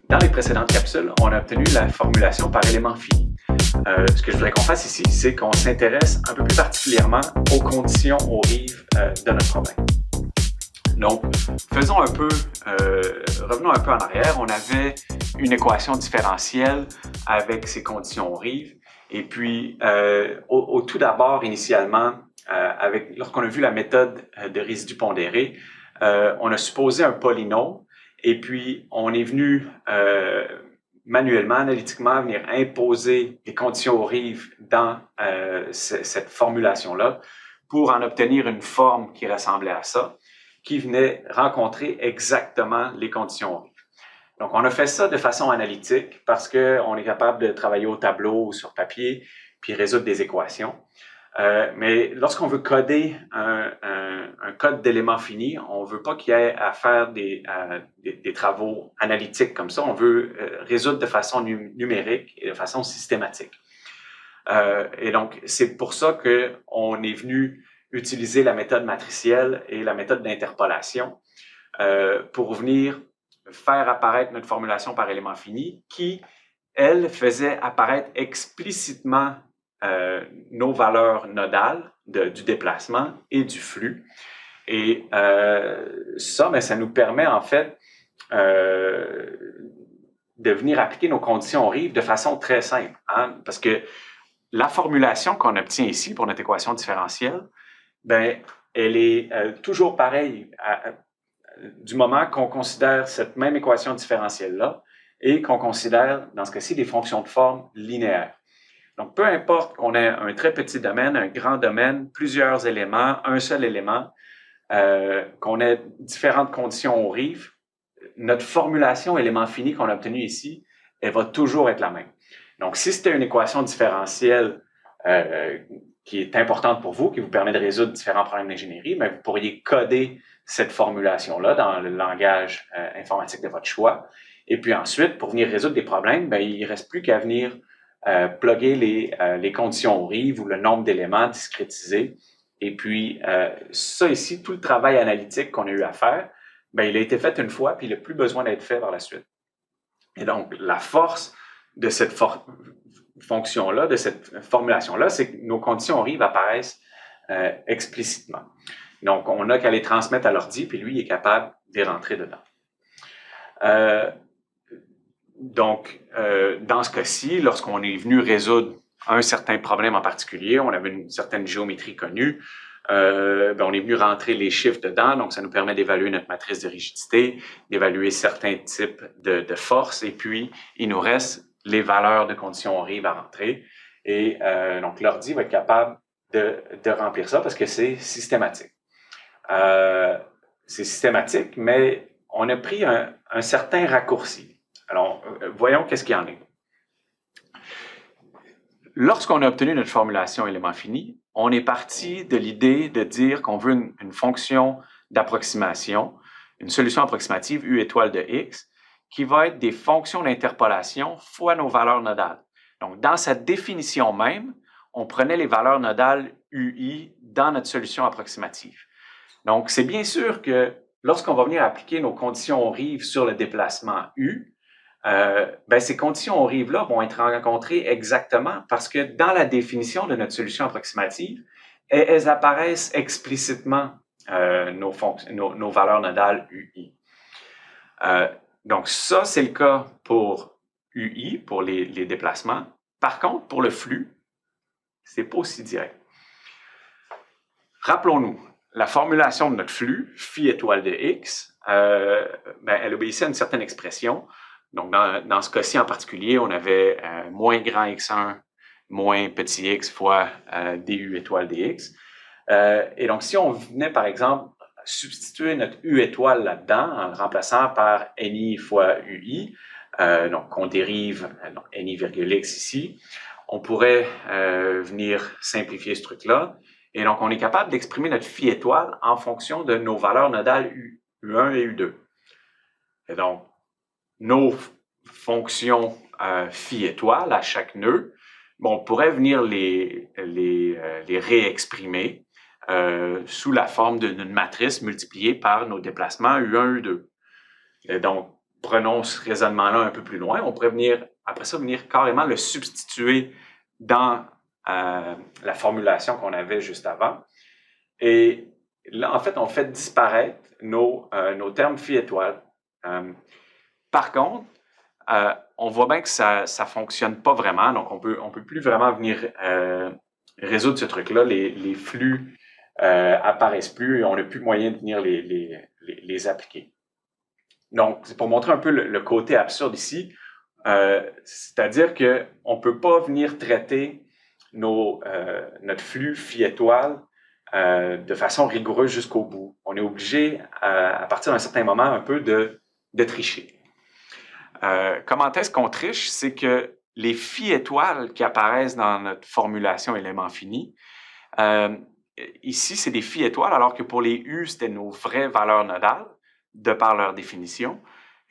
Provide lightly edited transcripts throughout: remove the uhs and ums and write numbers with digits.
Dans les précédentes capsules, on a obtenu la formulation par élément fini. Ce que je voudrais qu'on fasse ici, c'est qu'on s'intéresse un peu plus particulièrement aux conditions aux rives de notre problème. Donc, revenons un peu en arrière. On avait une équation différentielle avec ses conditions aux rives. Et puis, au tout d'abord, initialement, lorsqu'on a vu la méthode de résidus pondérés, on a supposé un polynôme. Et puis, on est venu manuellement, analytiquement, venir imposer les conditions aux rives dans cette formulation-là pour en obtenir une forme qui ressemblait à ça, qui venait rencontrer exactement les conditions aux rives. Donc, on a fait ça de façon analytique parce qu'on est capable de travailler au tableau ou sur papier puis résoudre des équations. Mais lorsqu'on veut coder un code d'éléments finis, on veut pas qu'il y ait à faire des travaux analytiques comme ça. On veut résoudre de façon numérique et de façon systématique. Et donc, c'est pour ça qu'on est venu utiliser la méthode matricielle et la méthode d'interpolation pour venir faire apparaître notre formulation par élément fini qui, elle, faisait apparaître explicitement nos valeurs nodales du déplacement et du flux. Et ça nous permet en fait de venir appliquer nos conditions aux rives de façon très simple. Hein? Parce que la formulation qu'on obtient ici pour notre équation différentielle, ben, elle est toujours pareille du moment qu'on considère cette même équation différentielle-là et qu'on considère, dans ce cas-ci, des fonctions de forme linéaires. Donc, peu importe qu'on ait un très petit domaine, un grand domaine, plusieurs éléments, un seul élément, qu'on ait différentes conditions aux rives, notre formulation élément fini qu'on a obtenue ici, elle va toujours être la même. Donc, si c'était une équation différentielle qui est importante pour vous, qui vous permet de résoudre différents problèmes d'ingénierie, mais vous pourriez coder cette formulation-là dans le langage informatique de votre choix. Et puis ensuite, pour venir résoudre des problèmes, ben, il ne reste plus qu'à venir plugger les conditions aux rives ou le nombre d'éléments discrétisés. Et puis, ça ici, tout le travail analytique qu'on a eu à faire, ben, il a été fait une fois, puis il n'a plus besoin d'être fait par la suite. Et donc, la force de cette fonction-là, de cette formulation-là, c'est que nos conditions aux rives apparaissent explicitement. Donc, on n'a qu'à les transmettre à l'ordi, puis lui, il est capable d'y rentrer dedans. Donc, dans ce cas-ci, lorsqu'on est venu résoudre un certain problème en particulier, on avait une certaine géométrie connue, ben on est venu rentrer les chiffres dedans, donc ça nous permet d'évaluer notre matrice de rigidité, d'évaluer certains types de forces, et puis il nous reste les valeurs de conditions aux rives à rentrer. Et donc, l'ordi va être capable de remplir ça parce que c'est systématique. C'est systématique, mais on a pris un certain raccourci. Alors, voyons qu'est-ce qu'il y en est. Lorsqu'on a obtenu notre formulation élément fini, on est parti de l'idée de dire qu'on veut une fonction d'approximation, une solution approximative U étoile de X, qui va être des fonctions d'interpolation fois nos valeurs nodales. Donc, dans sa définition même, on prenait les valeurs nodales UI dans notre solution approximative. Donc, c'est bien sûr que lorsqu'on va venir appliquer nos conditions aux rives sur le déplacement U, ben, ces conditions aux rives-là vont être rencontrées exactement parce que dans la définition de notre solution approximative, elles apparaissent explicitement nos valeurs nodales UI. Donc, ça, c'est le cas pour UI, pour les déplacements. Par contre, pour le flux, c'est pas aussi direct. Rappelons-nous, la formulation de notre flux, phi étoile de x, ben, elle obéissait à une certaine expression. Donc, dans ce cas-ci en particulier, on avait moins grand x1 moins petit x fois du étoile dx. Et donc, si on venait, par exemple, substituer notre u étoile là-dedans en le remplaçant par ni fois ui, donc on dérive donc, ni virgule x ici, on pourrait venir simplifier ce truc-là. Et donc, on est capable d'exprimer notre phi étoile en fonction de nos valeurs nodales U1 et U2. Et donc, nos fonctions phi étoile à chaque nœud, bon, on pourrait venir les réexprimer sous la forme d'une matrice multipliée par nos déplacements U1, U2. Et donc, prenons ce raisonnement-là un peu plus loin, on pourrait venir, après ça, venir carrément le substituer dans la formulation qu'on avait juste avant. Et là, en fait, on fait disparaître nos termes phi-étoile. Par contre, on voit bien que ça ne fonctionne pas vraiment, donc on peut plus vraiment venir résoudre ce truc-là. Les flux apparaissent plus et on n'a plus moyen de venir les appliquer. Donc, c'est pour montrer un peu le côté absurde ici, c'est-à-dire qu'on ne peut pas venir traiter notre flux phi-étoile de façon rigoureuse jusqu'au bout. On est obligé, à partir d'un certain moment, un peu de tricher. Comment est-ce qu'on triche? C'est que les phi-étoiles qui apparaissent dans notre formulation élément fini, ici, c'est des phi-étoiles, alors que pour les U, c'était nos vraies valeurs nodales, de par leur définition.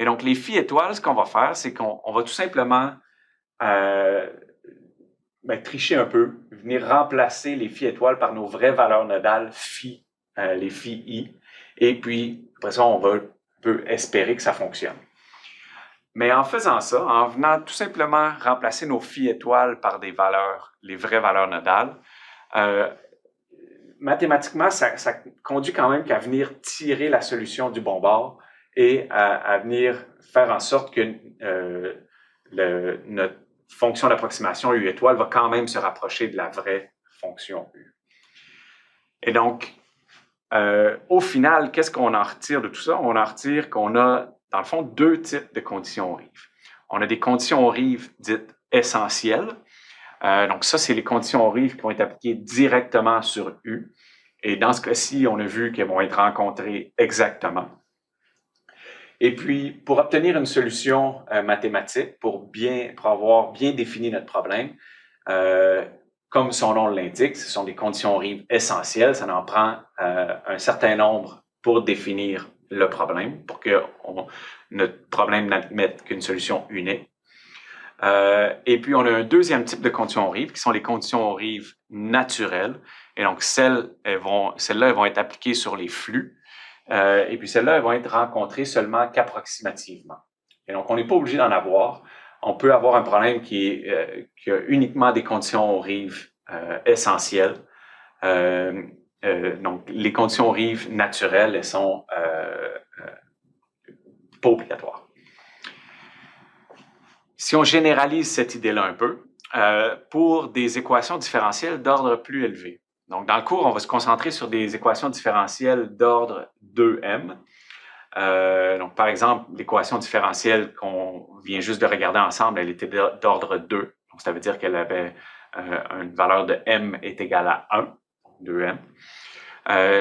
Et donc, les phi-étoiles, ce qu'on va faire, c'est qu'on va tout simplement tricher un peu, venir remplacer les phi-étoiles par nos vraies valeurs nodales phi, les phi-i, et puis, après ça, on peut espérer que ça fonctionne. Mais en faisant ça, en venant tout simplement remplacer nos phi-étoiles par des valeurs, les vraies valeurs nodales, mathématiquement, ça conduit quand même qu'à venir tirer la solution du bon bord et à venir faire en sorte que notre fonction d'approximation U étoile va quand même se rapprocher de la vraie fonction U. Et donc, au final, qu'est-ce qu'on en retire de tout ça? On en retire qu'on a, dans le fond, deux types de conditions Rive. On a des conditions Rive dites essentielles. Donc ça, c'est les conditions Rive qui vont être appliquées directement sur U. Et dans ce cas-ci, on a vu qu'elles vont être rencontrées exactement. Et puis, pour obtenir une solution mathématique, pour avoir bien défini notre problème, comme son nom l'indique, ce sont des conditions Rive essentielles. Ça en prend un certain nombre pour définir le problème, pour que notre problème n'admette qu'une solution unique. Et puis, on a un deuxième type de conditions Rive, qui sont les conditions Rive naturelles. Et donc, celles-là, elles vont être appliquées sur les flux. Et puis, celles-là, elles vont être rencontrées seulement qu'approximativement. Et donc, on n'est pas obligé d'en avoir. On peut avoir un problème qui a uniquement des conditions Rive essentielles. Donc, les conditions Rive naturelles, elles sont pas obligatoires. Si on généralise cette idée-là un peu, pour des équations différentielles d'ordre plus élevé. Donc, dans le cours, on va se concentrer sur des équations différentielles d'ordre 2m. Donc, par exemple, l'équation différentielle qu'on vient juste de regarder ensemble, elle était d'ordre 2. Donc, ça veut dire qu'elle avait une valeur de m est égale à 1, 2m.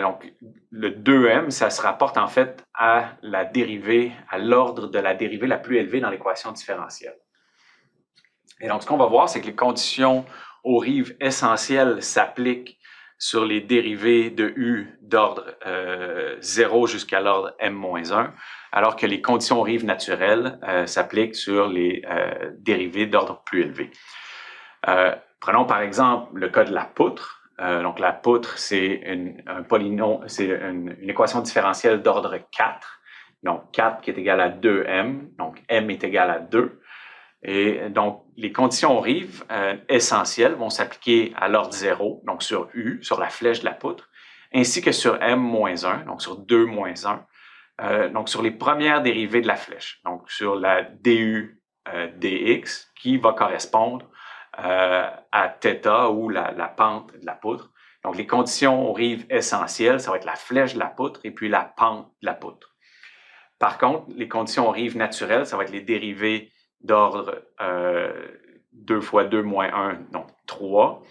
Donc, le 2m, ça se rapporte en fait à la dérivée, à l'ordre de la dérivée la plus élevée dans l'équation différentielle. Et donc, ce qu'on va voir, c'est que les conditions aux rives essentielles s'appliquent sur les dérivées de U d'ordre 0 jusqu'à l'ordre m-1, alors que les conditions aux rives naturelles s'appliquent sur les dérivées d'ordre plus élevé. Prenons par exemple le cas de la poutre. Donc, la poutre, c'est une équation différentielle d'ordre 4. Donc, 4 qui est égal à 2m. Donc, m est égal à 2. Et donc, les conditions Rive essentielles vont s'appliquer à l'ordre 0, donc sur U, sur la flèche de la poutre, ainsi que sur m-1, donc sur 2-1, donc sur les premières dérivées de la flèche, donc sur la du dx qui va correspondre à θ ou la pente de la poutre. Donc, les conditions Rive essentielles, ça va être la flèche de la poutre et puis la pente de la poutre. Par contre, les conditions Rive naturelles, ça va être les dérivées d'ordre 2 fois 2 moins 1, donc 3,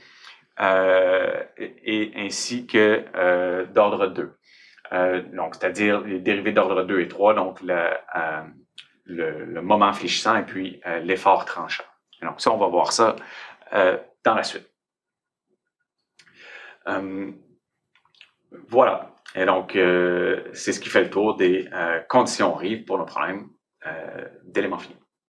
et ainsi que d'ordre 2. Donc, c'est-à-dire les dérivées d'ordre 2 et 3, donc le moment fléchissant et puis l'effort tranchant. Et donc, ça, on va voir ça dans la suite. Voilà. Et donc, c'est ce qui fait le tour des conditions Rive pour nos problèmes d'éléments finis.